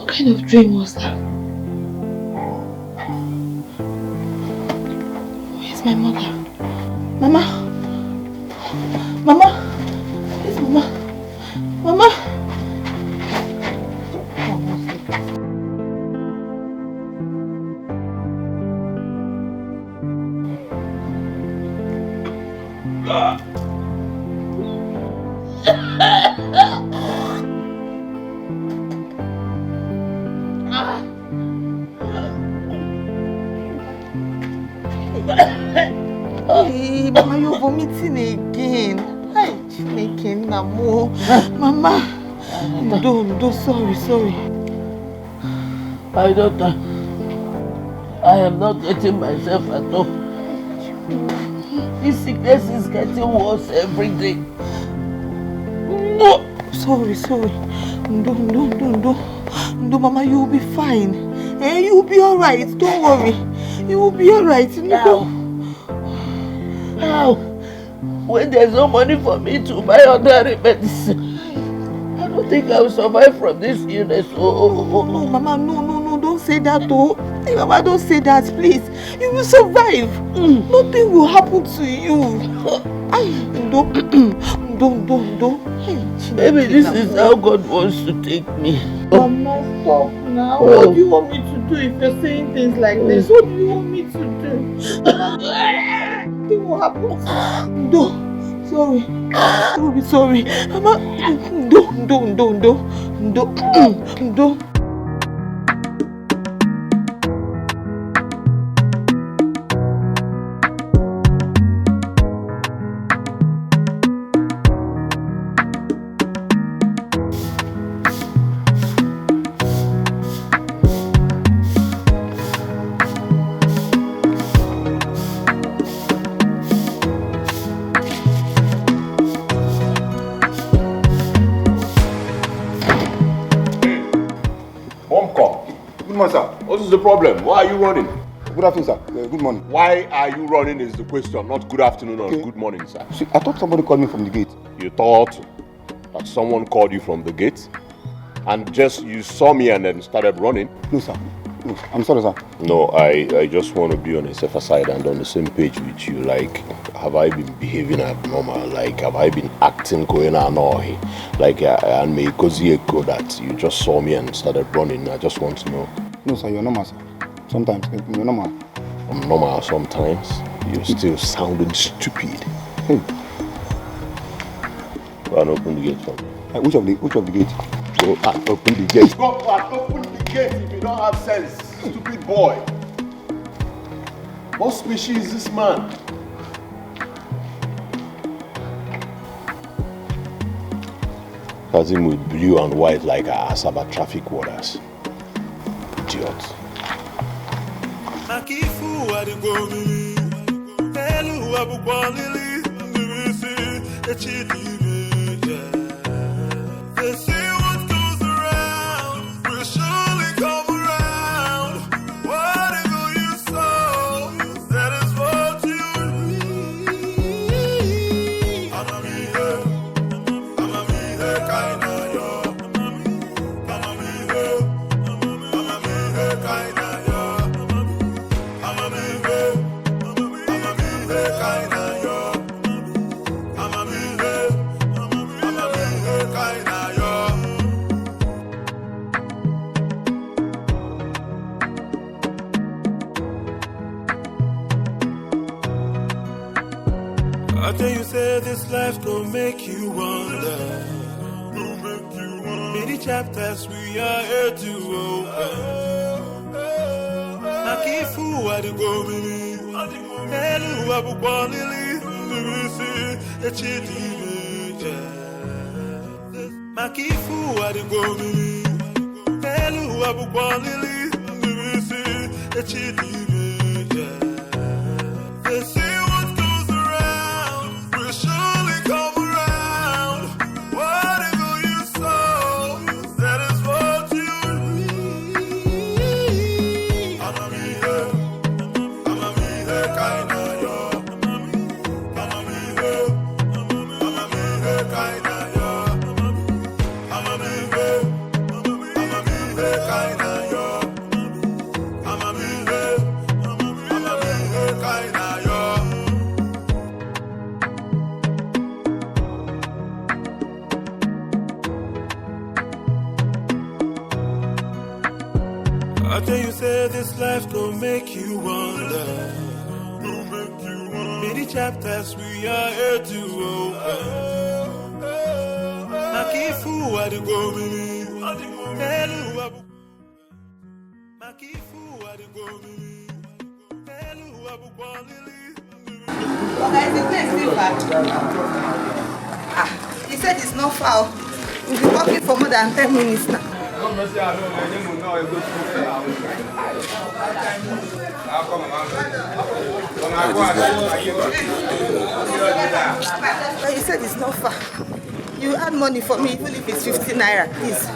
What kind of dream was that? Where's my mother? Mama? Mama? Where's Mama? Mama? Hey, Mama, you're vomiting again. Hi, making Namo. Mama, don't, sorry. My daughter, I am not getting myself at all. This sickness is getting worse every day. No, sorry. No, Mama, you'll be fine. You'll be alright. Don't worry. You will be alright. How? When there's no money for me to buy ordinary medicine, I don't think I will survive from this illness. No, Mama, no, don't say that, oh. Hey, Mama, don't say that, please. You will survive. Nothing will happen to you. Don't. Hey, maybe this is how God wants to take me. Mama, stop now. What do you want me to do if you're saying things like this? What do you want me to do? Nothing will happen to you. Sorry. Mama, don't. What is the problem? Why are you running? Good afternoon, sir. Good morning. Why are you running is the question, not good afternoon or good morning, sir. See, I thought somebody called me from the gate. You thought that someone called you from the gate? And just you saw me and then started running? No, sir. No, I'm sorry, sir. No, I just want to be on a safer side and on the same page with you. Like, have I been behaving abnormal? Like, have I been acting going annoying? Like, and may Ngozi echo that you just saw me and started running. I just want to know. No, sir, you're normal, sir. Sometimes you're normal. I'm normal sometimes. You're still sounding stupid. Hey. Go and open the gate for me. Which of the gate? Go and open the gate. Go and open the gate if you don't have sense, stupid boy. What species is this man? Kazim with blue and white like a Asaba traffic warders. Idiot. They say what goes around will surely come around. Whatever you sow, that is what you reap. I'ma be here, kinda yo. I'ma be here, kinda yo. I'ma be here, kinda yo. I'ma be here, kinda yo. I tell you, say this life gon' make you wonder. Many chapters we are here to open. Nakifu adigomini, elu abukwalili, nirisi echidibije. Nakifu adigomini, elu abukwalili, nirisi echidibije. They say what goes around will surely come around. Whatever you sow, that is what you reap. I'ma be here, kinda yo. I'ma be here, kinda yo. I'ma be here, kinda I tell you, say this life gon' make you wonder. Many chapters we are here to open. Makifu adigo mimi, elu abu. Makifu adigo mimi, elu abu kwalili. Okay, the place is far. He said it's not far. We've been walking for more than 10 minutes now. But you said it's not far. You add money for me even if it's 50 naira, please.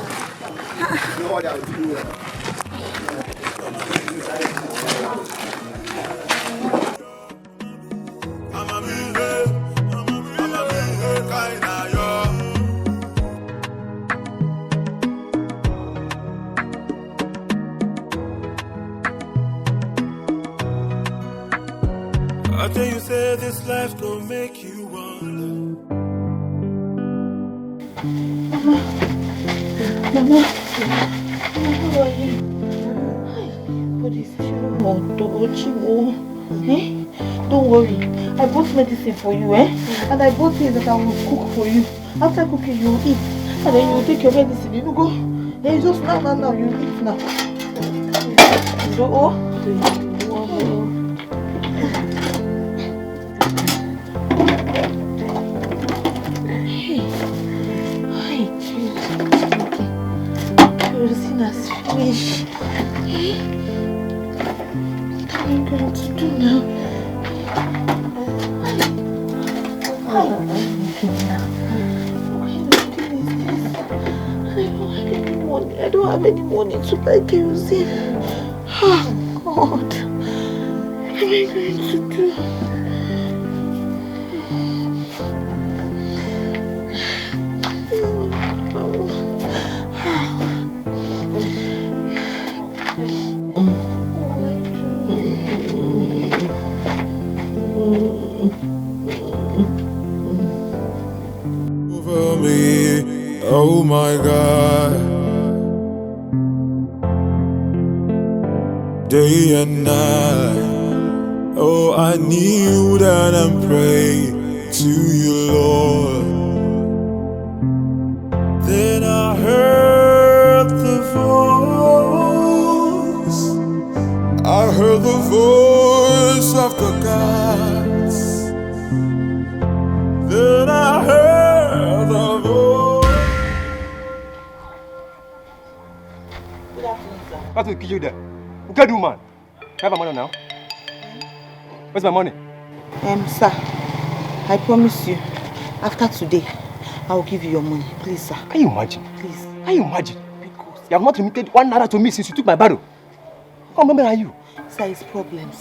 I tell you, say this life gon' make you wonder. Mama, how are you? Hi, but it's too hot, Chiwo. Eh? Don't worry, I bought medicine for you, and I bought things that I will cook for you. After cooking, you will eat, and then you will take your medicine. You go. Then just now, you eat now. Fish. What am I going to do now? I don't have any money to buy kerosene. Oh God. What am I going to do? Over me, oh my God. Day and night, oh I kneel down and pray to you, Lord. Then I heard the voice. I heard the voice of the gods. Then I heard the voice. Good afternoon, sir. What will kill you there? Who can do, man? Have my money now? Where's my money? Sir, I promise you, after today, I will give you your money. Please, sir. Can you imagine? Please. Can you imagine? Because you have not remitted 1 naira to me since you took my barrel. How many are you? Sir, it's problems.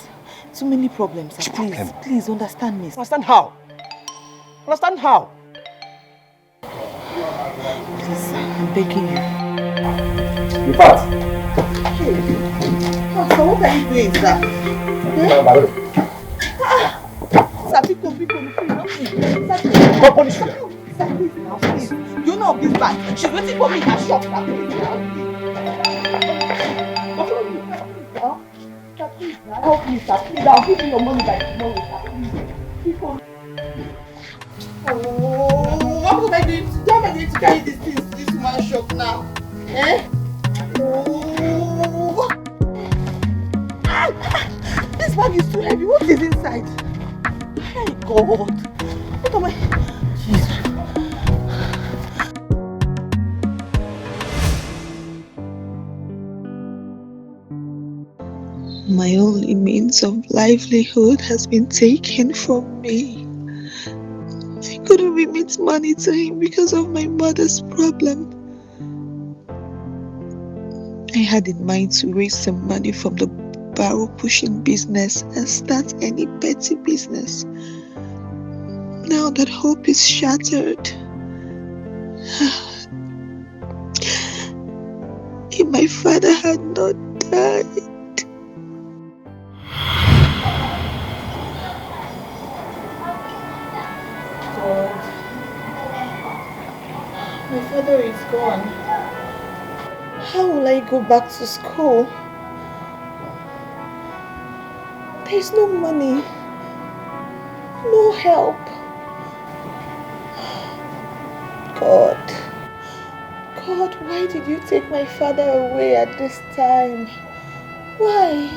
Too many problems, sir. Please, problem? please understand me. Understand how? Understand how? Please, sir, I'm begging you. In fact, Sir, what are you doing, sir? Sir, pick up, please. Come punish you. Sir, please, now, please. You know this bag. She's waiting for me in her shop. Sir, please, now, please. Help me, sir. Please, I'll give you your money by tomorrow, sir. Please. Oh, what am I doing? How am I going to carry these things to this woman's shop now? Oh. This bag is too heavy. What is inside? Hey God. What am I? Jesus. My only means of livelihood has been taken from me. I couldn't remit money to him because of my mother's problem. I had in mind to raise some money from the barrel pushing business and start any petty business. Now that hope is shattered. If my father had not died. God. My father is gone. How will I go back to school? There's no money. No help. God, why did you take my father away at this time? Why?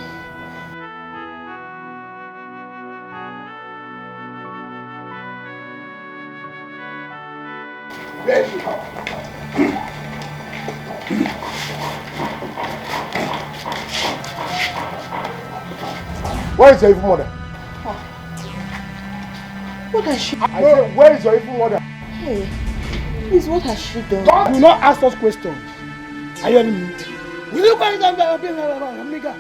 Where is your evil mother? What has she done? I said, where is your evil mother? Hey, please, what has she done? Do not ask us questions. Are you hearing me? Will you guys have a nigga?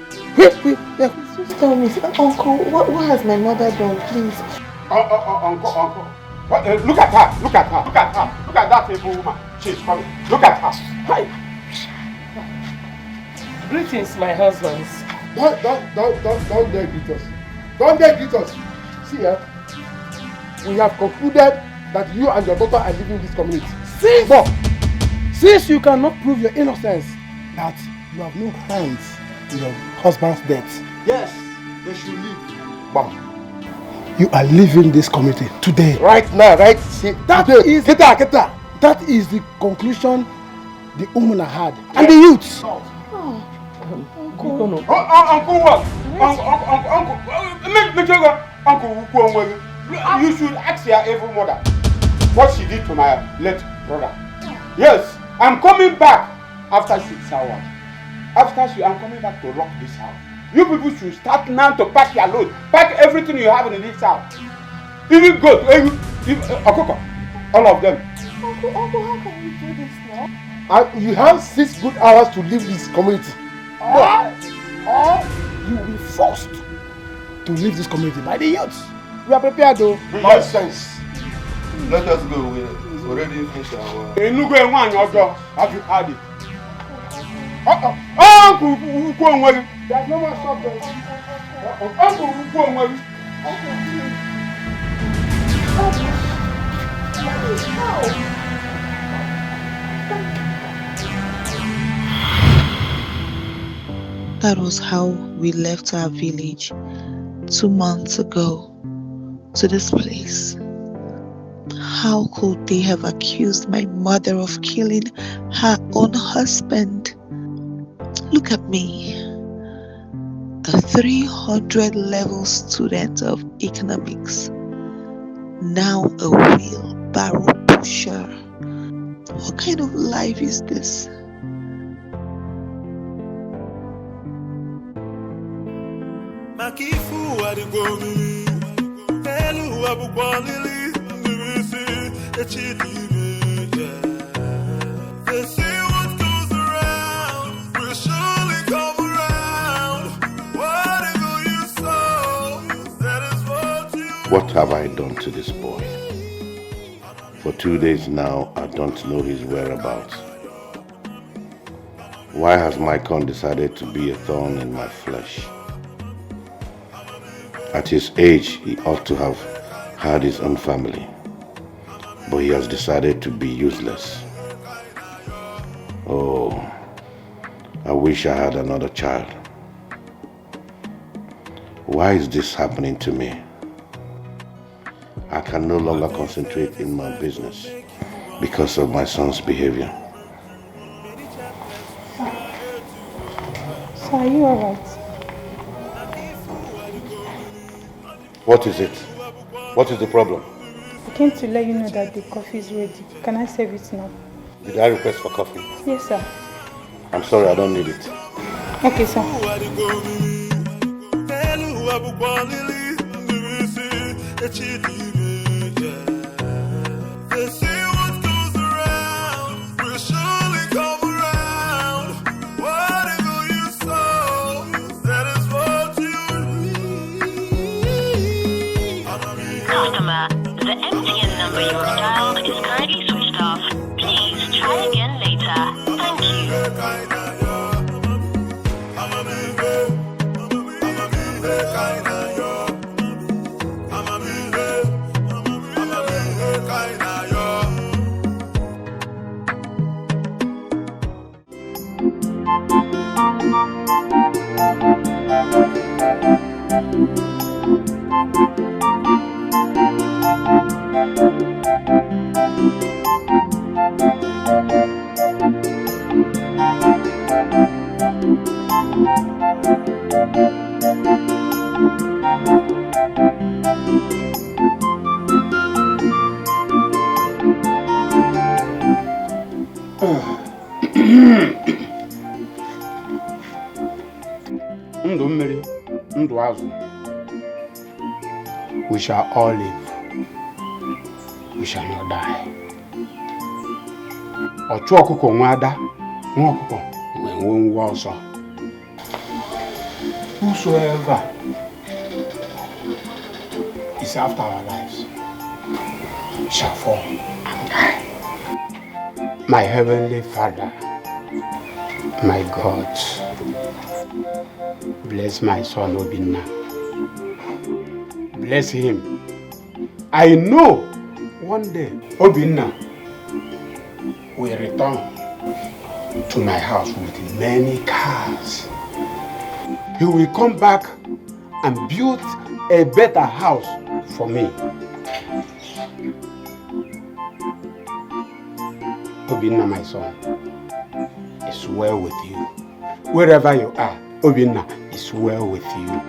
Just tell me, Uncle, what has my mother done, please? Uncle. What, look at her. Look at that evil woman. She's coming. Look at her. Hi. Greetings, my husbands. Don't dare greet us. Don't dare greet us. See here. We have concluded that you and your daughter are leaving this community. Since you cannot prove your innocence, that you have no hands in your husband's death. Yes, they should leave. Bam. You are leaving this community today. Right now, right? See, That is the conclusion the woman had. And the youths. Uncle what? Uncle, you should ask your evil mother what she did to my late brother. Yes, I'm coming back after 6 hours. I'm coming back to lock this house. You people should start now to pack your load. Pack everything you have in this house. Even goat, all of them. Uncle, how can you do this now? You have 6 good hours to leave this community. Or you will be forced to leave this community by the youths. We are prepared though. Nonsense. Let us go. We already finished our... Have you had it? There's no more stop there. That was how we left our village 2 months ago to this place. How could they have accused my mother of killing her own husband? Look at me, a 300 level student of economics, now a wheelbarrow pusher. What kind of life is this? Makifu adigomi, elu abukwalili, ndibisi echidibere. They say what goes around will surely come around. Whatever you sow, that is what you. What have I done to this boy? For 2 days now, I don't know his whereabouts. Why has my con decided to be a thorn in my flesh? At his age, he ought to have had his own family, but he has decided to be useless. Oh, I wish I had another child. Why is this happening to me? I can no longer concentrate in my business because of my son's behavior. So are you alright? What is it? What is the problem? I came to let you know that the coffee is ready. Can I serve it now? Did I request for coffee? Yes, sir. I'm sorry, I don't need it. Okay, sir. They say what goes around will surely come around. Whatever you sow, that is what you reap. Customer, the MTN number you have dialed is currently switched off. Please try again later. Thank you. ndụ mmiri, ndụ azụ. We shall all live. We shall not die. Ọchụ ọkụkọ nwe ada, nwa ọkụkọ nwe nwa ọzọ. Whosoever is after our lives shall fall and die. My heavenly Father, my God, bless my son Obinna. Bless him. I know one day Obinna will return to my house with many cars. He will come back and build a better house for me. Obinna, my son, is well with you. Wherever you are, Obinna is well with you.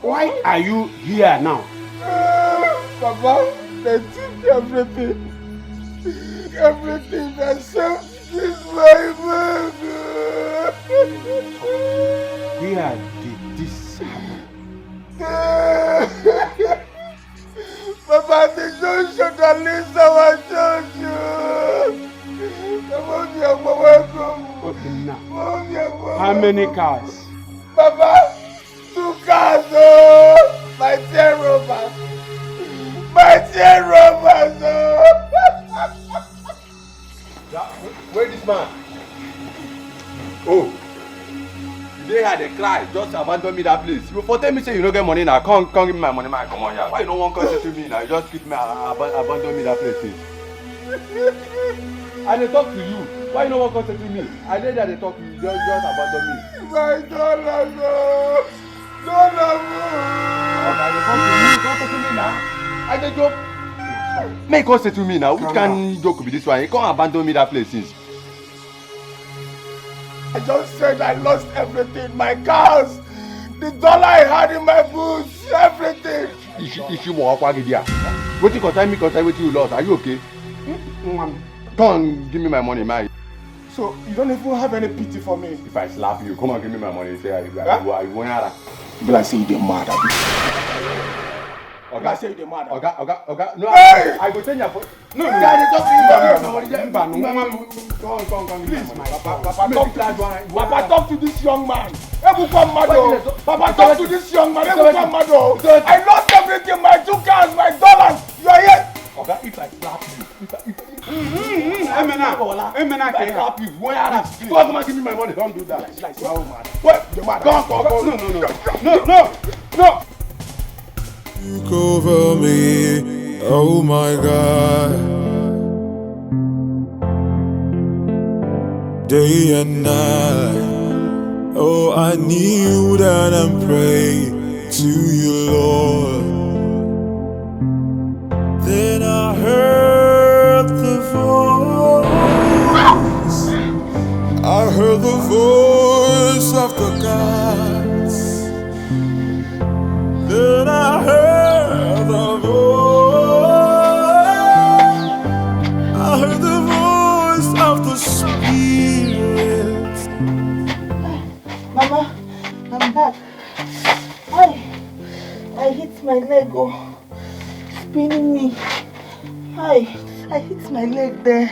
Why are you here now? Papa, they took everything. Everything except this my baby. Where did this happen? Papa, they don't shoot at least our church. How many cars? Papa, 2 cars. My dear Robert. My dear Robert. Where this man? Oh. They had a cry, just abandon me that place. You for tell me say you don't get money now. Come give me my money, man. Come on here. Why you don't want to to me now? You just keep me abandon me that place. Please. I dey talk to you. Why you don't want to to me? I did that they talk to you. Just abandon me. My dollar, no. Okay, they talk to you. Don't talk to me now. I dey joke. Make us say to me now. Which kind joke be this one? You can't abandon me that place since. I just said I lost everything. My cars, the dollar I had in my boots, everything. If you walk what here? What you concern me concern what you lost? Are you okay? Come on, give me my money, man. So you don't even have any pity for me? If I slap you, come on, give me my money. Say I want But I say you're mad at me. Okay. I say you're mad. Okay. No, hey! I go change your phone. No, Daddy, talk to Papa, talk to this young man. Papa, talk to this young man. I lost everything, my 2 cars, my dollars. You are here. Okay, if I slap you, if I slap you, come and give me my money. Don't do that. What? You're mad. Go. No. Took over me, oh my God. Day and night, oh I kneel down and pray to you, Lord. Then I heard the voice. I heard the voice of the gods. Then I heard the voice. I heard the voice of the Spirit. Mama, I'm back. Hi. I hit my leg, oh, spinning me. Hi, I hit my leg there.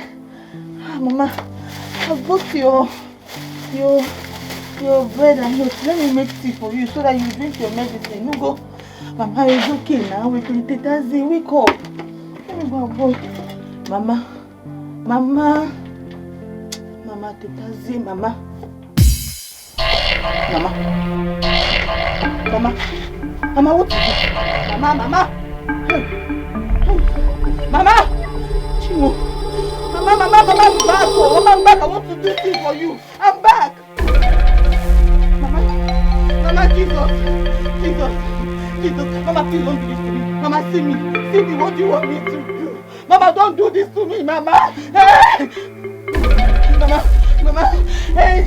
Ah, Mama, I bought your bread and milk. Let me make tea for you so that you drink your medicine. No go. Mama, it's okay now. Wake up. Wake up. Let me go and Mama. Mama, Tetazi, Mama. Mama, what is it? Mama. Mama! Chimo. Mama, I'm back. Oh, Mama, I'm back. I want to do things for you. I'm back. Mama, Jesus. Mama, please don't do this to me. Mama, see me. What do you want me to do? Mama, don't do this to me, Mama. Hey! Mama, hey,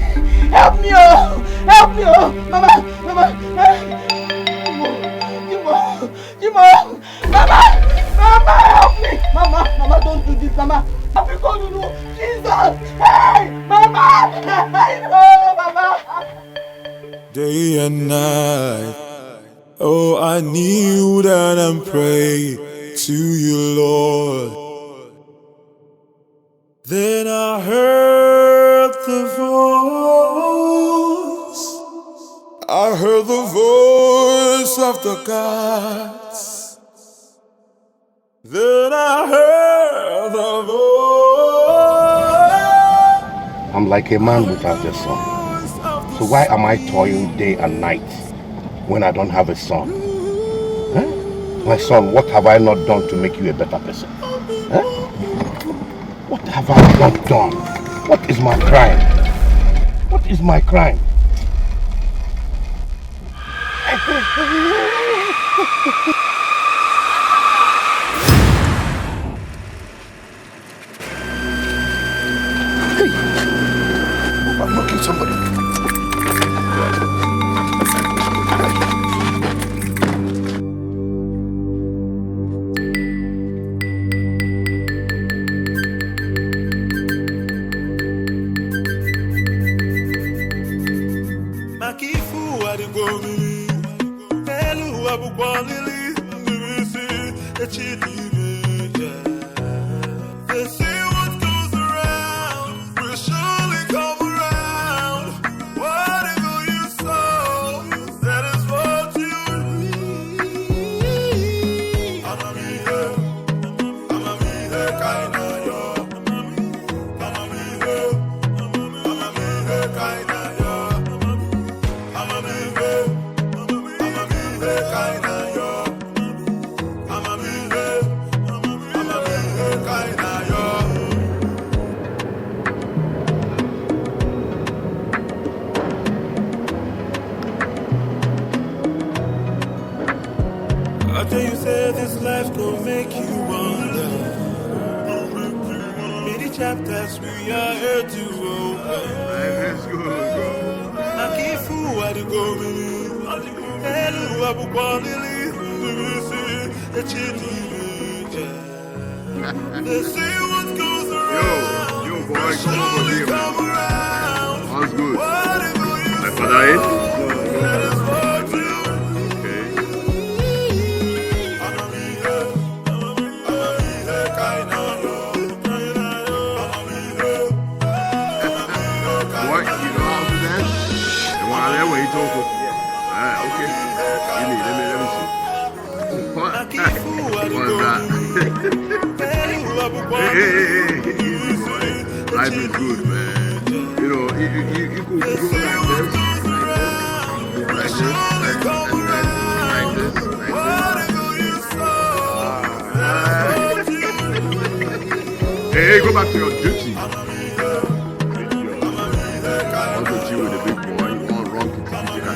help me, oh. Mama, Chimo. Mama, help me. Mama, don't do this, Mama. Jesus. Hey, Mama. No, Mama. Day and night, oh, I kneel down and pray to you, Lord. Then I heard the voice of the gods. Then I heard the voice. I'm like a man without a son. So why am I toiling day and night when I don't have a son? Huh? My son, what have I not done to make you a better person? Huh? What have I not done? What is my crime? Hey! I'm knocking somebody. They say what goes around will surely come around. Whatever you sow, that is what you reap. I'ma be here, kinda yo. I'ma be here, kinda yo. I'ma be here, kinda yo. I tell you, say this life gon' make you wonder. Many chapters we are here to open. Let's go, bro. I keep fool what you go believe. Hello, Abu Kwalili. They say what goes around. Yo, boy, come over here, man. How's good? Like for that, Hey. Life is good, man. You know, you could go like this. Hey, go back to your duty. I want to chill with the big boy. You want wrong to teach you that.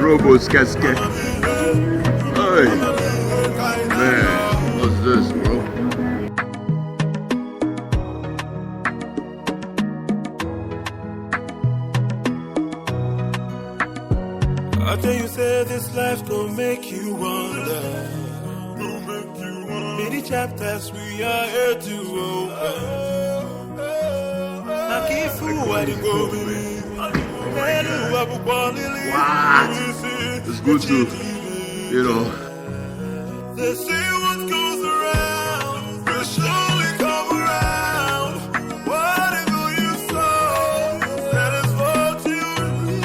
Robo's casket. Hey, man, what's this, bro? I tell you, say this life gon' make you wonder. Many chapters we are here to open. It's good to, you know. They say what goes around will surely come around. Whatever you sow, that is what you reap.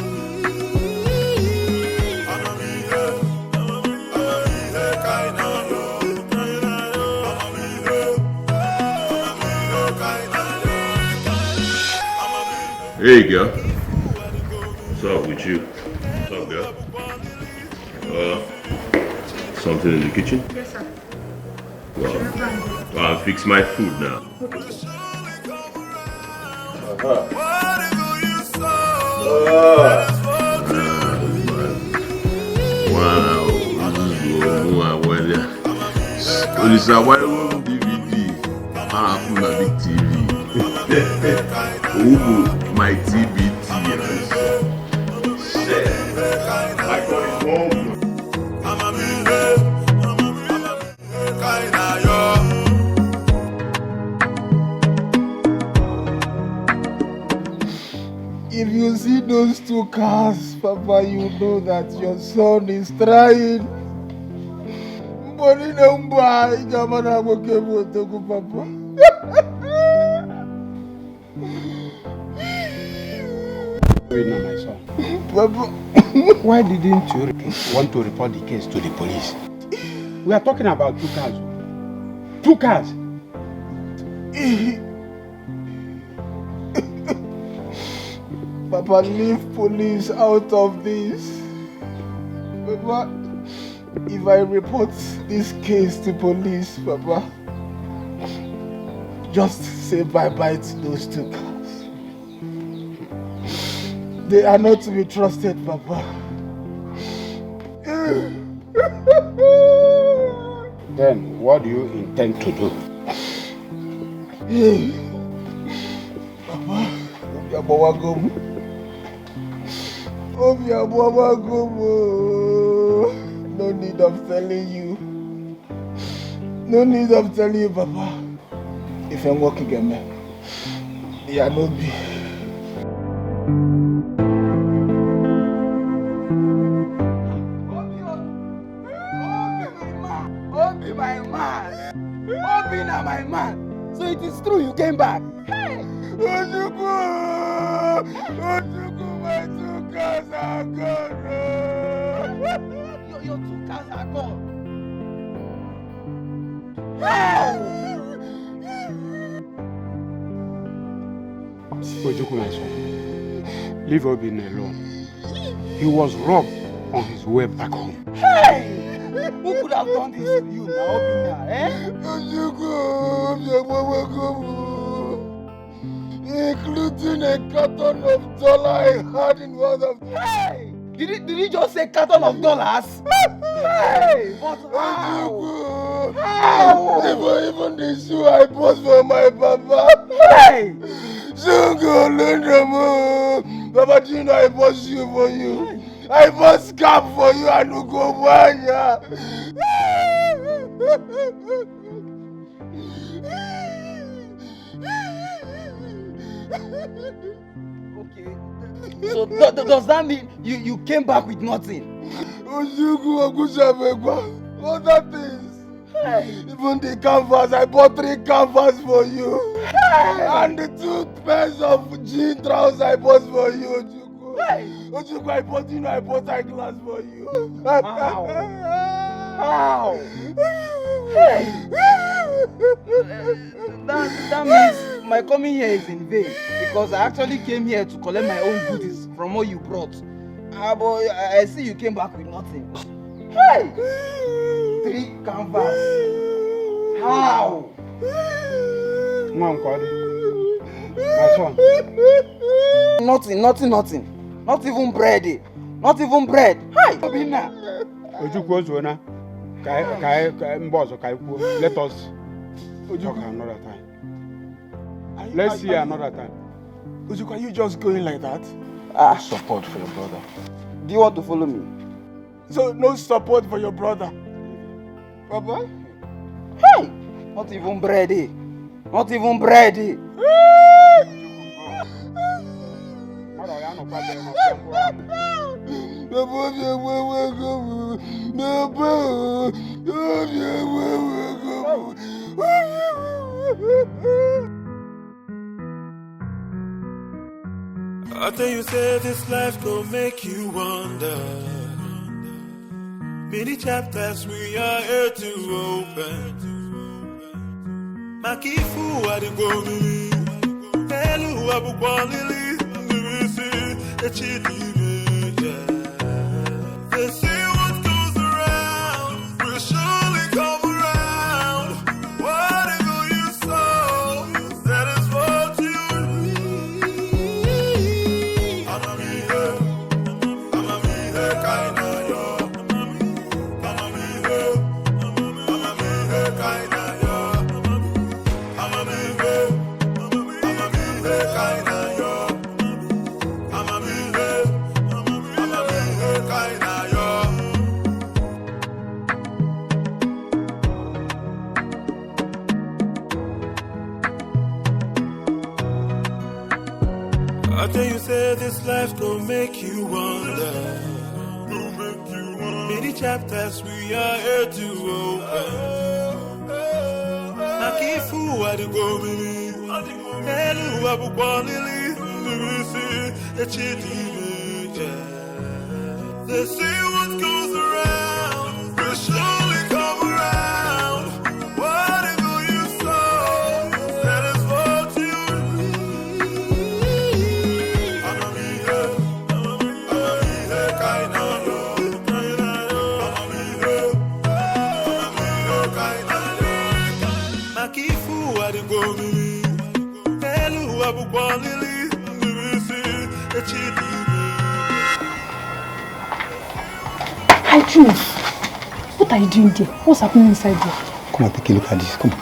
Hey girl, what's up with you? What's up girl? Something in the kitchen? Yes, sir. Well, I'll fix my food now. Lisa, why won't DVD? I'm a big TV. Oh, my TBT. I got it home. If you see those two cars, Papa, you know that your son is trying. But in a buy, Jamana will give you to go, Papa. Wait now, my son. Papa, why didn't you want to report the case to the police? We are talking about 2 cars. 2 cars. Papa, leave police out of this. Papa, if I report this case to police, Papa, just say bye-bye to those 2 cars. They are not to be trusted, Papa. Then what do you intend to do? Papa, no need of telling you. No need of telling you, Papa. If I'm working again, yeah, no be. Obi, my man. Obi, na my man. So it is true you came back. Hey! Ojuku, my 2 cars are gone. Your 2 cars are gone. Hey! Ojuku, my son, leave Obi alone. He was robbed on his way back home. Hey! Who could have done this to you now, Obina, eh? Including a carton of dollar I had in one of them. Hey! Did he just say carton of dollars? Hey! But how? How? Even the shoe I bought for my papa. Hey! Zungo Lundamu. Papa, do you know I bought shoe for you? I bought scarf for you and Ugobanya. Okay. So does that mean you came back with nothing? Other things. Hey. Even the canvas, I bought 3 canvas for you. Hey. And the 2 pairs of jean trousers I bought for you, Ojuku. Hey. Ojuku, I bought eyeglass for you. How? How? Hey. That means my coming here is in vain because I actually came here to collect my own goodies from what you brought. But I see you came back with nothing. Hey! 3 canvas. How? My son. Nothing. Not even bread. Not even bread. Hi! Obina. Let us talk another time. Let's see another time. Ojuku, are you just going like that? Support for your brother. Do you want to follow me? So no support for your brother. Papa? Hey! Not even bread. Not even bread. I tell you, say this life go make you wonder. Many chapters we are here to open. Makifu adigomi, Elu abukwalili, Nibisi Chidiebere. They say what goes around will surely come around. Whatever you sow, that is what you reap. Amamihe kaina yo. Amamihe kaina yo. Amamihe kaina yo. Amamihe kaina yo. I tell you, say this life gon' make you wonder. Many chapters we are here to open. Makifu adigomini, Elu abukwalili, Nibisi Chidiebere. They say what goes around will surely come around. Whatever you sow, that is what you reap. Amamihe kaina yo. Amamihe kaina yo. Makifu adigomini, Elu abukwalili, Nibisi Chidiebere. Hi, Jules. What are you doing there? What's happening inside there? Come and take a look at this. Come on.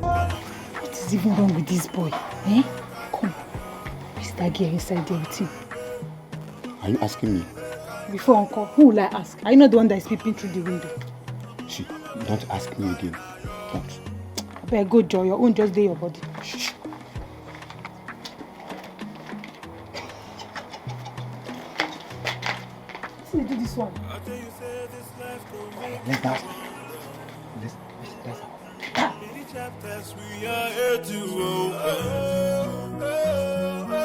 What is even wrong with this boy? Eh? Come. Who's that girl inside there with you? Are you asking me? Before Uncle, who will I ask? Are you not the one that is peeping through the window? Shh, don't ask me again. Don't. I better go, Joy. Your own just lay your body. Shh. See, do this one. Let's dance. Let's Many chapters we are here to open.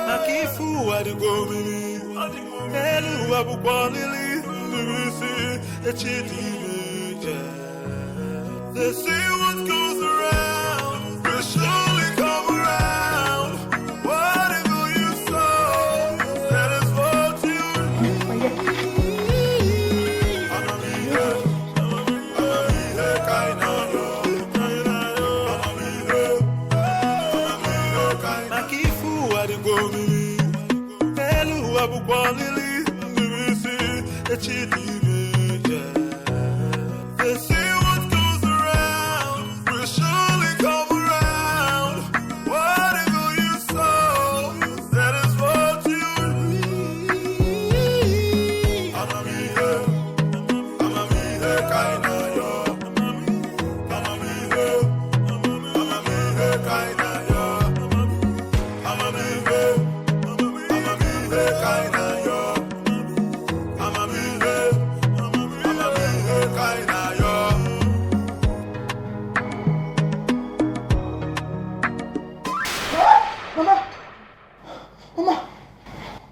Makifu adigomini, Elu abukwalili, Nibisi Chidiebere. They say what goes around will surely come around. Whatever you sow, that is what you reap. Amamihe kaina yo. Amamihe Makifu adigomini, Elu abukwalili, Nibisi Chidiebere. They say what goes around will surely come around. Whatever you sow, that is what you reap. Amamihe kaina yo. Amamihe kaina yo. Amamihe kaina yo. Amamihe kaina yo. Mama! Mama!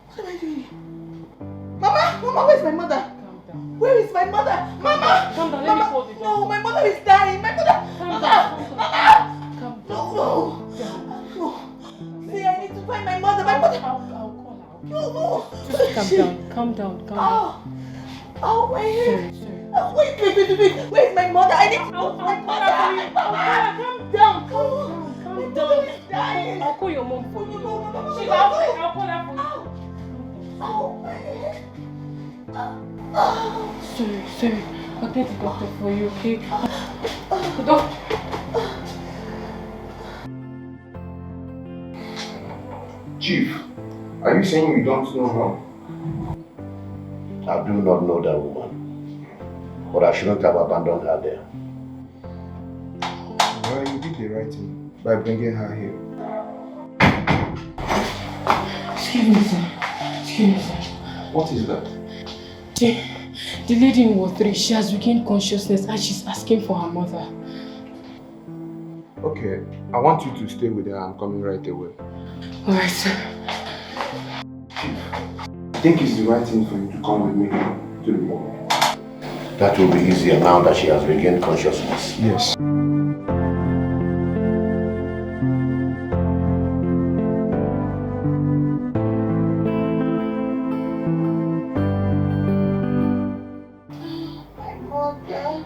What am I doing? Mama! Mama, where's my mother? Calm down. Where is my mother? Mama! Calm down, let Mama! me hold it. No, my mother is dying! My mother! Mama! Mama! Calm No, down. no! No! See, I need to find my mother! My mother! I'll call her. No, no! Just calm down. Calm down. Calm down. Oh! Oh, my head! Sorry. Wait! Where's my mother? I need to I'll my call mother! her for you. My mother! Calm down. My mother is dying! I'll call your mom for you. No. She's out. I'll call her for you. Oh, my head! Sorry. I'll get the doctor for you, okay? Doctor. Chief, are you saying you don't know her? I do not know that woman. But I shouldn't have abandoned her there. Well, you did the right thing by bringing her here. Excuse me, sir. Excuse me, sir. What is that? The lady in Ward 3, she has regained consciousness and she's asking for her mother. Okay, I want you to stay with her. I'm coming right away. Alright, sir. I think it's the right thing for you to come with me to the morgue. That will be easier now that she has regained consciousness. Yes. My mother.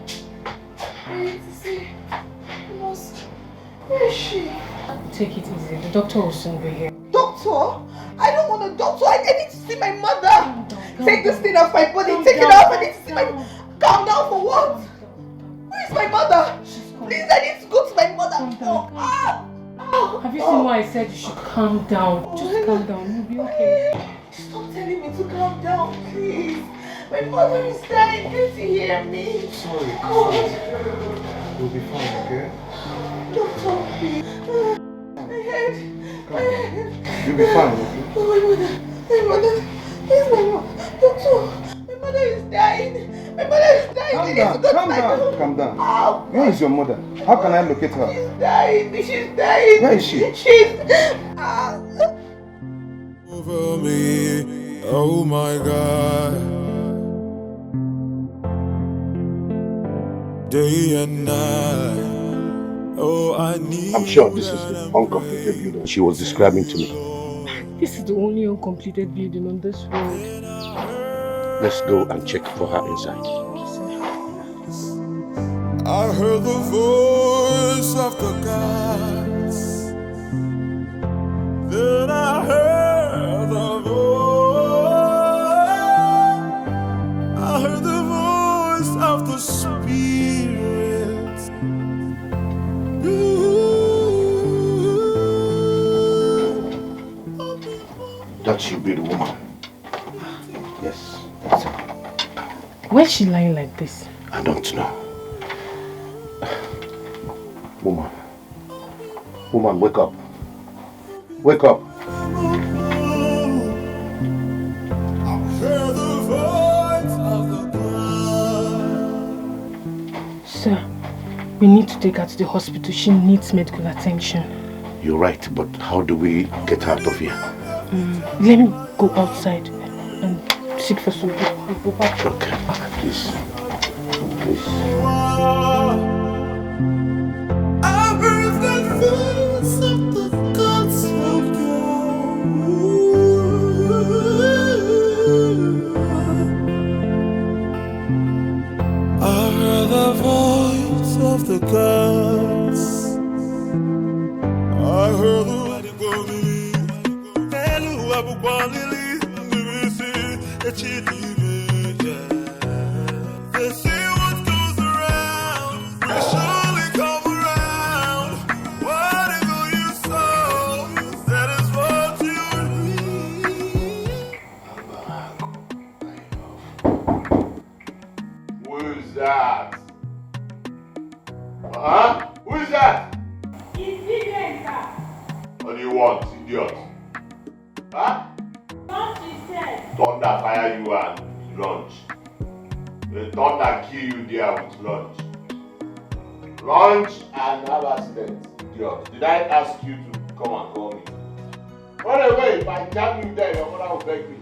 I need to see. Where is she? Take it easy. The doctor will soon be here. Doctor? I don't want a doctor. I need to see my mother. Take this thing off my body. Take it off. I need to see my... Calm down for what? Where is my mother? Please, I need to go to my mother. Have you seen why I said you should calm down? Just calm down. You'll be okay. Stop telling me to calm down, please. My mother is dying. Can't you hear me? Sorry. God. You'll be fine, okay? Doctor, please. My head. You'll be fine, okay? Oh, my mother. Where's my mother? Doctor, my mother is dying. My mother is dying. Calm down. Where is your mother? How can I locate her? She's dying. Where is she? Over me, oh my God. Day and night. Oh, I need. I'm sure this is the uncompleted building she was describing to me. This is the only uncompleted building on this road. Let's go and check for her inside. I heard the voice of the gods. Then I heard the voice. I heard the voice of the Spirit. That should be the woman. Yes, that's her. Why is she lying like this? I don't know. Woman, wake up. Wake up. Sir, we need to take her to the hospital. She needs medical attention. You're right, but how do we get her out of here? Let me go outside and seek for some help. I'll go back. Okay, please. I heard the voice of the gods I heard the voice of the gods. I heard the they say what goes around will surely come around. Whatever you sow, that is what you reap. Who is that? Who is that? It's Vivian, sir. What do you want, idiot? Don't you said. Thunder fire you and lunch. The thunder kill you there with lunch. Lunch and have accident, idiot. Did I ask you to come and call me? Run away, if I jam you there, your mother will beg me.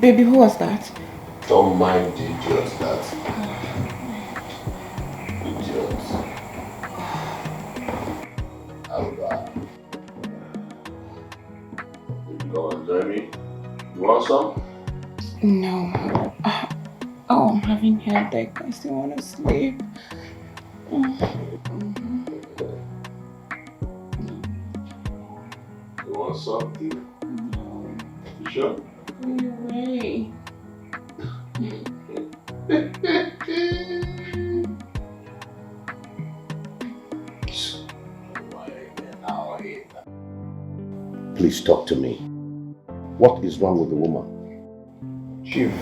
Baby, who was that? Don't mind the idiot that. Idiot. Alba. You go and join me. You want some? No. Oh, I'm having headache. I still want to sleep. You want something? No. You sure? Go away. Please talk to me. What is wrong with the woman? Chief,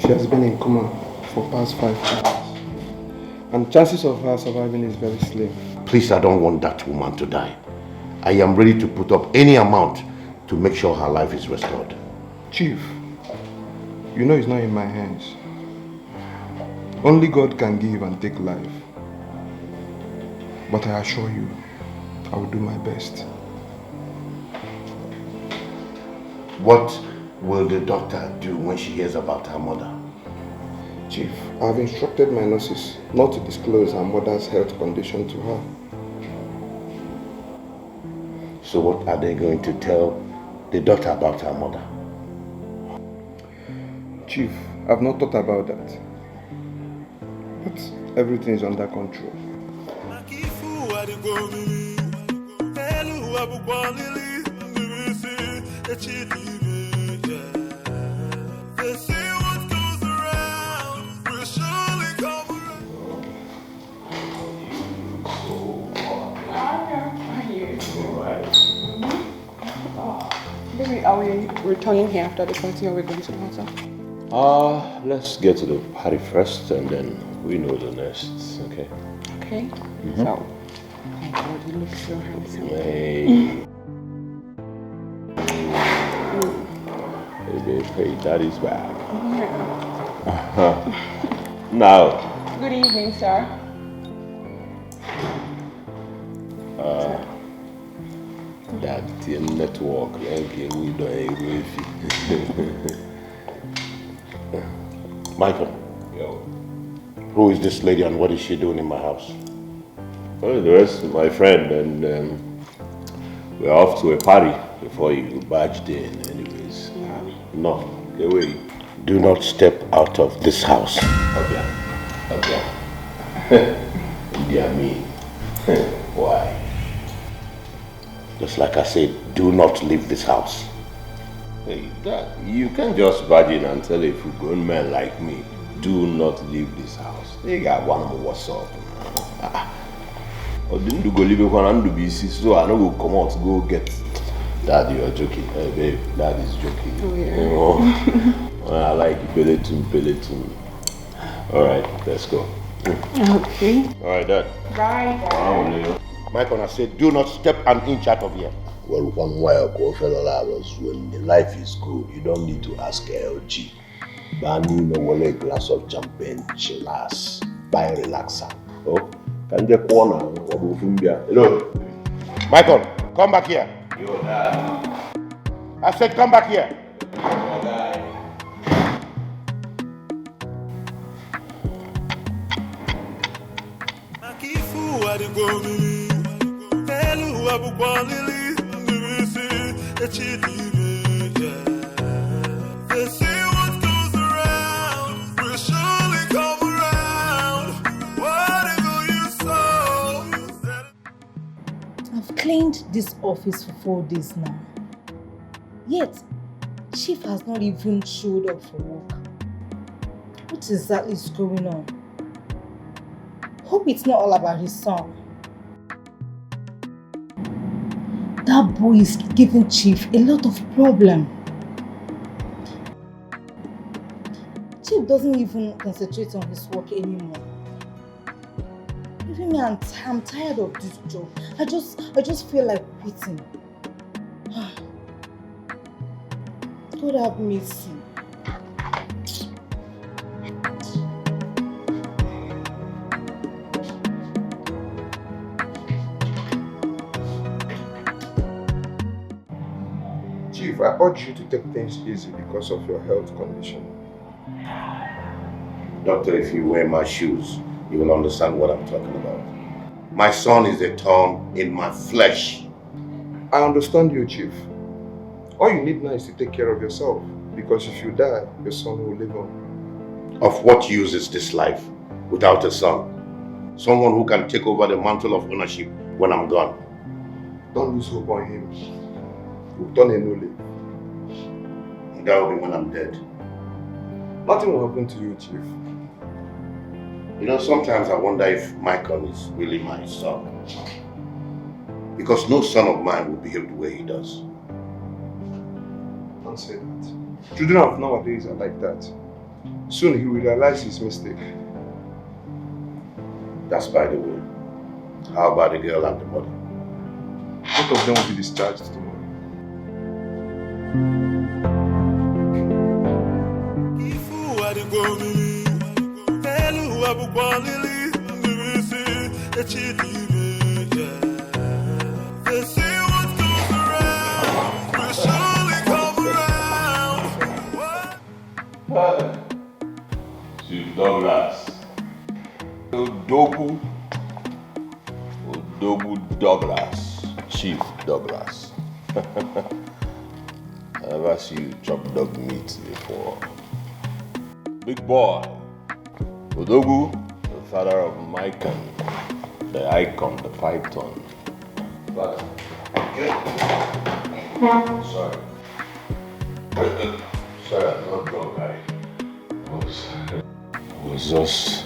She has been in coma for past 5 hours. And chances of her surviving is very slim. Please, I don't want that woman to die. I am ready to put up any amount to make sure her life is restored. Chief, you know it's not in my hands. Only God can give and take life. But I assure you, I will do my best. What will the doctor do when she hears about her mother? Chief, I have instructed my nurses not to disclose her mother's health condition to her. So what are they going to tell the doctor about her mother? Chief, I've not thought about that. But everything is under control. Maybe are we returning here after the party or we're going to the hotel? Let's get to the party first and then we know the next, okay? Okay. So, oh my God, you look so handsome. Hey. Hey, daddy's back. Yeah. Now. Good evening, sir. That network, Michael. Yo. Who is this lady and what is she doing in my house? Well, the rest is my friend, and we're off to a party before you barged in, anyways. No, get away. Do not step out of this house. Okay. Yeah, me. Why? Just like I said, do not leave this house. Hey, Dad, you can't just barge in and tell a grown man like me, do not leave this house. They got one more what's up. Or didn't you go leave one and do busy, so I don't go come out, go get. Dad, you are joking. Hey, babe, Dad is joking. Oh, yeah. You know? I like Peloton. Alright, let's go. Okay. Alright, Dad. Bye. Michael, I said, do not step an inch out of here. Well, one while, when the life is good, you don't need to ask LG. Bani no wale a glass of champagne, chillax, buy a relaxer. Oh, can you corner? Hello, Michael, come back here. Yo, Dad. I said, come back here. I've cleaned this office for 4 days now. Yet, Chief has not even showed up for work. What exactly is going on? Hope it's not all about his son. That boy is giving Chief a lot of problem. Chief doesn't even concentrate on his work anymore. Even me, I'm tired of this job. I just feel like quitting. God have mercy. Chief, I urge you to take things easy because of your health condition. Doctor, if you wear my shoes, you will understand what I'm talking about. My son is a thorn in my flesh. I understand you, Chief. All you need now is to take care of yourself, because if you die, your son will live on. Of what use is this life without a son? Someone who can take over the mantle of ownership when I'm gone. Don't lose hope on him. We've done a new leaf. That will be when I'm dead. Nothing will happen to you, Chief. You know, sometimes I wonder if Michael is really my son. Because no son of mine will behave the way he does. Don't say that. Children of nowadays are like that. Soon he will realize his mistake. That's by the way. How about the girl and the money? Both of them will be discharged tomorrow. Chief Douglas. Odogu Douglas. Chief Douglas. I never see you chop dog meat before. Big boy. Odogu, the father of Mikan, the icon, the python. But, sorry. Sorry, I'm not drunk, I was just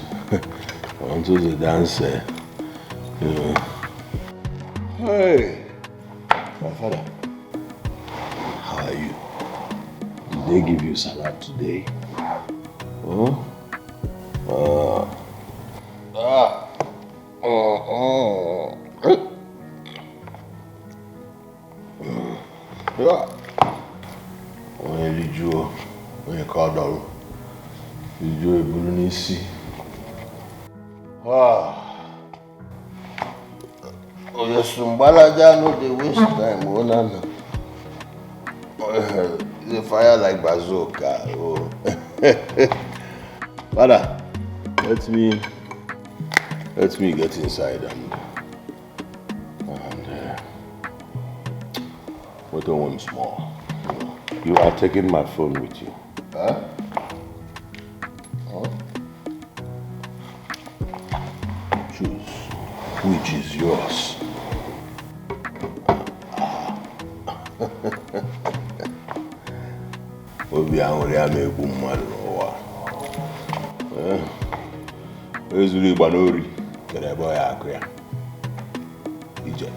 onto the dance, you know. Hey, my father, how are you? Did they give you salad today? Huh? Onye lijuo, onye kọdọrọ, lijuo eburu n'isi. Onye sumbalaja no dey waste time, Onana. They fire like bazooka. Oh. Father, let me get inside and what I want small. You are taking my phone with you. Huh? Choose which is yours. Obi ahụrụ ya na-egbu mmadụ n'ụwa. Ezuru ịgba n'ori kere ebe ọ ya akụ ya. Ije.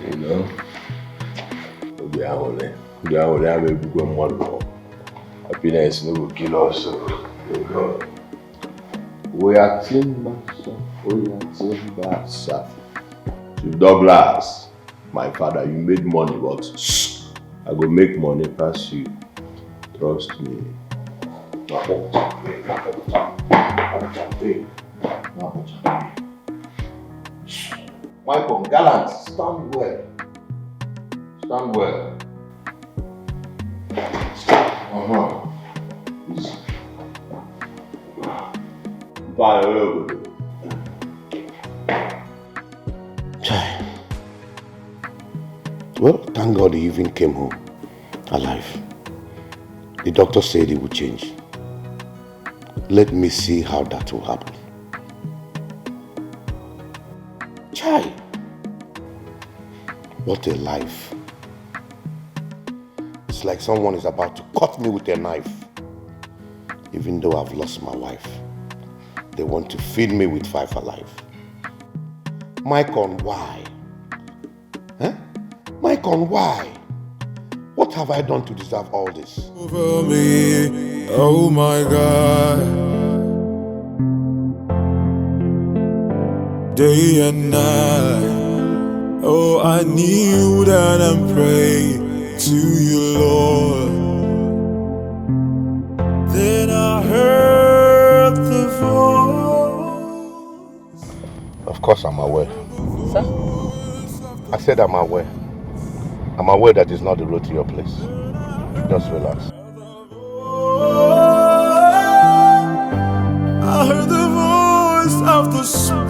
You know, obi ahụrụ ya na-egbukwe mmadụ n'ụwa. Happiness no will kill us. We are team master. Chief Douglas, my father, you made money, but I go make money past you. Trust me. Michael, gallant, stand well. Stand well. Bye. Well, thank God he even came home alive. The doctor said he would change. Let me see how that will happen. Chai! What a life. It's like someone is about to cut me with a knife. Even though I've lost my wife, they want to feed me with five alive. Michael, why? Huh? Michael, why? What have I done to deserve all this? Over me, oh my God. Day and night, oh I kneel down and pray to you, Lord. Then I heard the voice. Of course I'm aware. Sir? I said I'm aware. I'm aware that it's not the road to your place. Just relax. I heard the voice of the Spirit.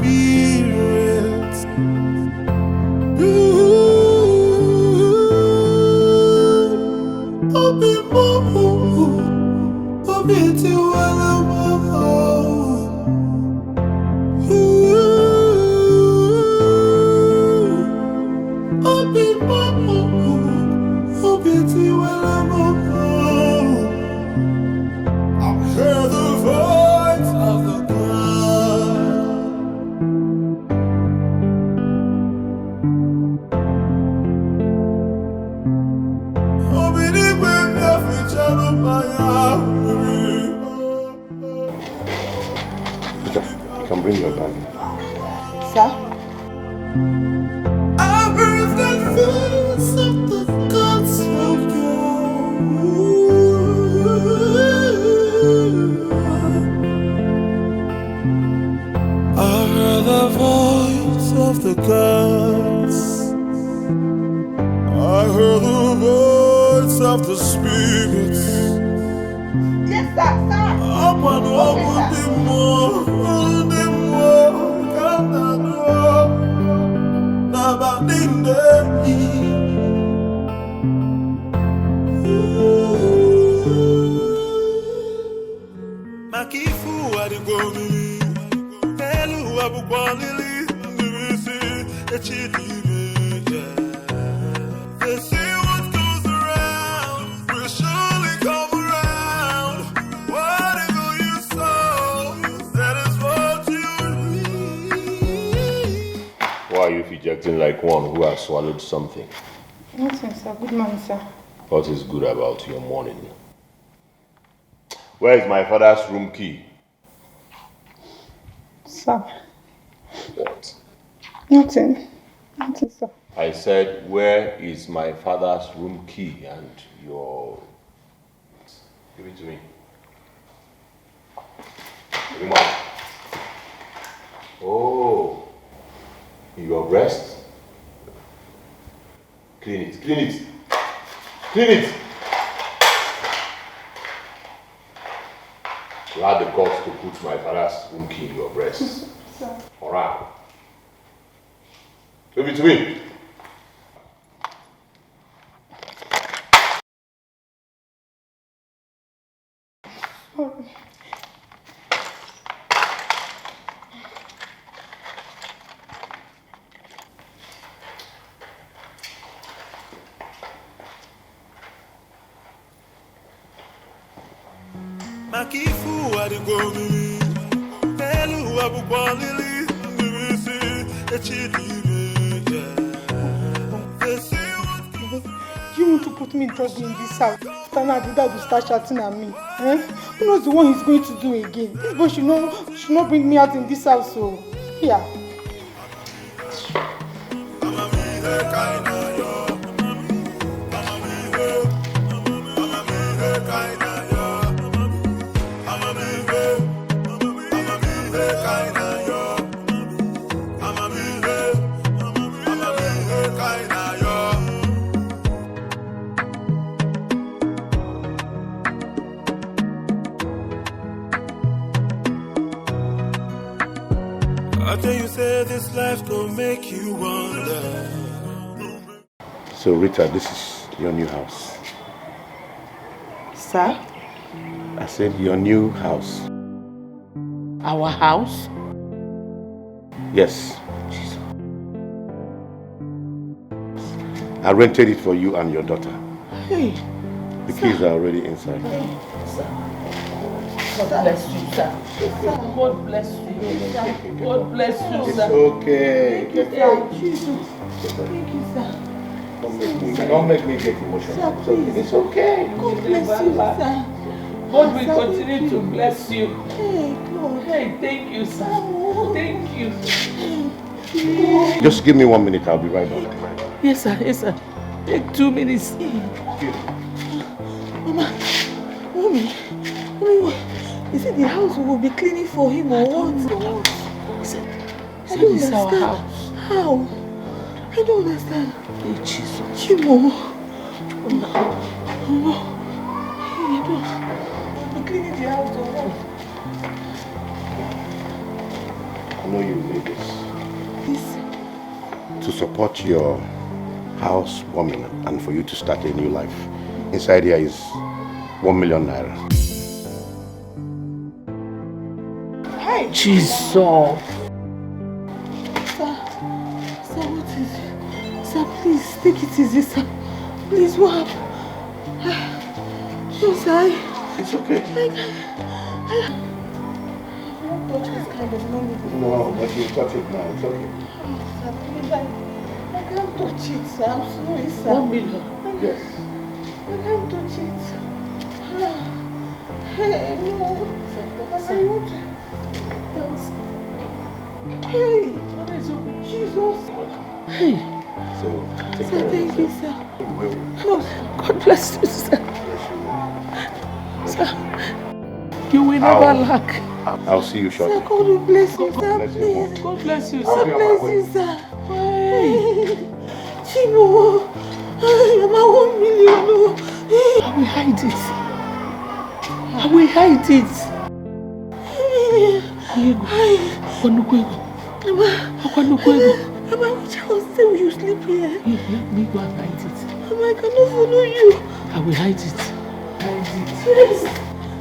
Sir? I heard that voice of the gods of I heard the voice of the gods. I heard the voice of the spirits. Yes, sir. Up and over the more, Makifu adigomi, elu abukwalili, ndibisi echidibere. They say what goes around will surely come around. Whatever you sow, that is what you reap. Why are you ejecting like one who has swallowed something? Nothing, sir. Good morning, sir. What is good about your morning? Where is my father's room key? Sir. What? Nothing. Nothing, sir. I said, where is my father's room key and your... Give it to me. Come on. Oh, your breast? Clean it, clean it. Clean it! You had the guts to put my father's room key in your breast. Sir. Alright. Give it to me. Sorry. Makifu adigomi, elu abukwalili, ndibisi echidibere. They say what You want to put me in trouble in this house? After now, the dad will start shouting at me. Eh? Who knows the one he's going to do again? This boy should not bring me out in this house, so yeah. I tell you, say this life gon' make you wonder. So Rita, this is your new house. Sir? I said your new house. Our house? Yes. I rented it for you and your daughter. Hey. The keys are already inside. God bless you, sir. God bless you. God bless you, It's sir. okay. Thank you, Jesus. Thank you, sir. Don't make me get emotional. Sir, please. It's okay. God bless you, sir. God will continue to bless you. Hey, God. Hey, thank you, sir. Thank you. Just give me 1 minute. I'll be right back. Yes, sir. Yes, sir. Take 2 minutes. Mama, Mommy, is it the house we will be cleaning for him or what? I don't This is our understand. house. How? I don't understand. Hey, Jesus. Chimo. Mama. Hey, I don't. We'll be cleaning the house or what? I know you need this. This? To support your housewarming and for you to start a new life. Inside here is 1 million naira. Hey! Jesus. Sir, what is it? Sir, please, take it easy, sir. Please, what happened? No, sir, it's okay. I won't touch this kind of money before. No, but you touch it now. It's okay. Sir, please, I can't touch it, sir. I'm sorry, sir. 1 million. Yes. I can't touch it. Hey, no. I want to. Hey. What is Jesus. Hey. So, take care. Thank you, sir. No, God bless you, sir. Sir, you will never lack. I'll see you shortly. Sir, God will bless you, sir. Bless you. Please. God bless you, God sir. bless you, sir. Hey. Chibo. I'm 1 million. I will hide it. I will hide it. Mama, which house will you sleep here? Let me go and hide it. Mama, I cannot follow you. I will hide it. Yes.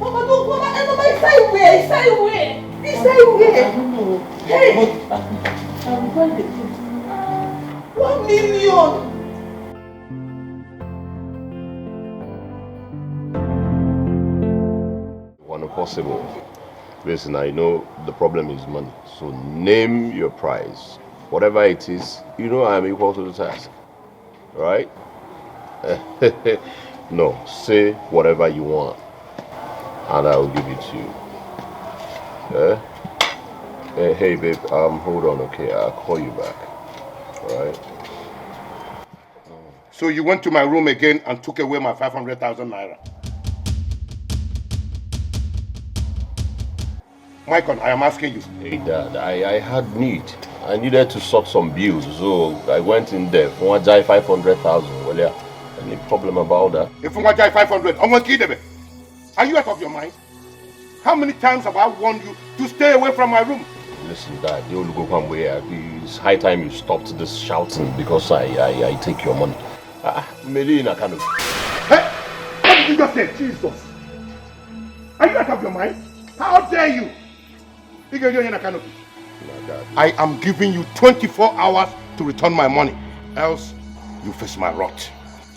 Mama, don't go back. Mama, inside where? Inside where? Inside where? I don't know. Hey! But I will find it. 1 million! One possible. Listen, I know the problem is money. So name your price. Whatever it is, you know I'm equal to the task. Right? No, say whatever you want. And I will give it to you. Hey babe, hold on, okay? I'll call you back. Alright? So you went to my room again and took away my 500,000 naira. Michael, I am asking you. Hey Dad, I had need. I needed to sort some bills, so I went in there. 500,000. Well, yeah, any problem about that? If you want 500, Ngozi Ezeonu, are you out of your mind? How many times have I warned you to stay away from my room? Listen, Dad, it's high time you stopped this shouting because I take your money. Medina kind of. Hey, what did you just say? Jesus. Are you out of your mind? How dare you? I am giving you 24 hours to return my money. Else, you face my wrath.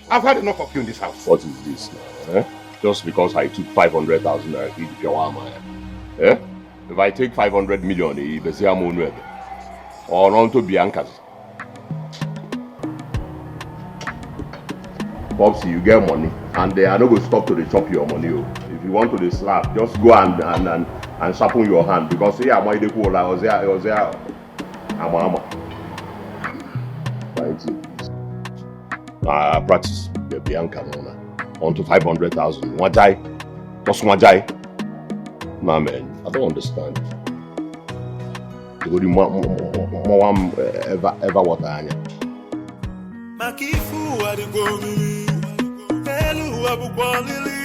I've had enough of you in this house. What is this now? Eh? Just because I took 500,000 naira, eh? If I take 500 million, or on to Bianca's. Popsy, you get money, and they are not going to stop to the chop your money. If you want to the slap, just go and sharpen your hand because here am I the cool. I was there. I'm. I practice the Bianca on to 500,000. Wajai, just wajai. Nah, man, I don't understand. Ever what I am. Makifu adigomili, elu abukwalili.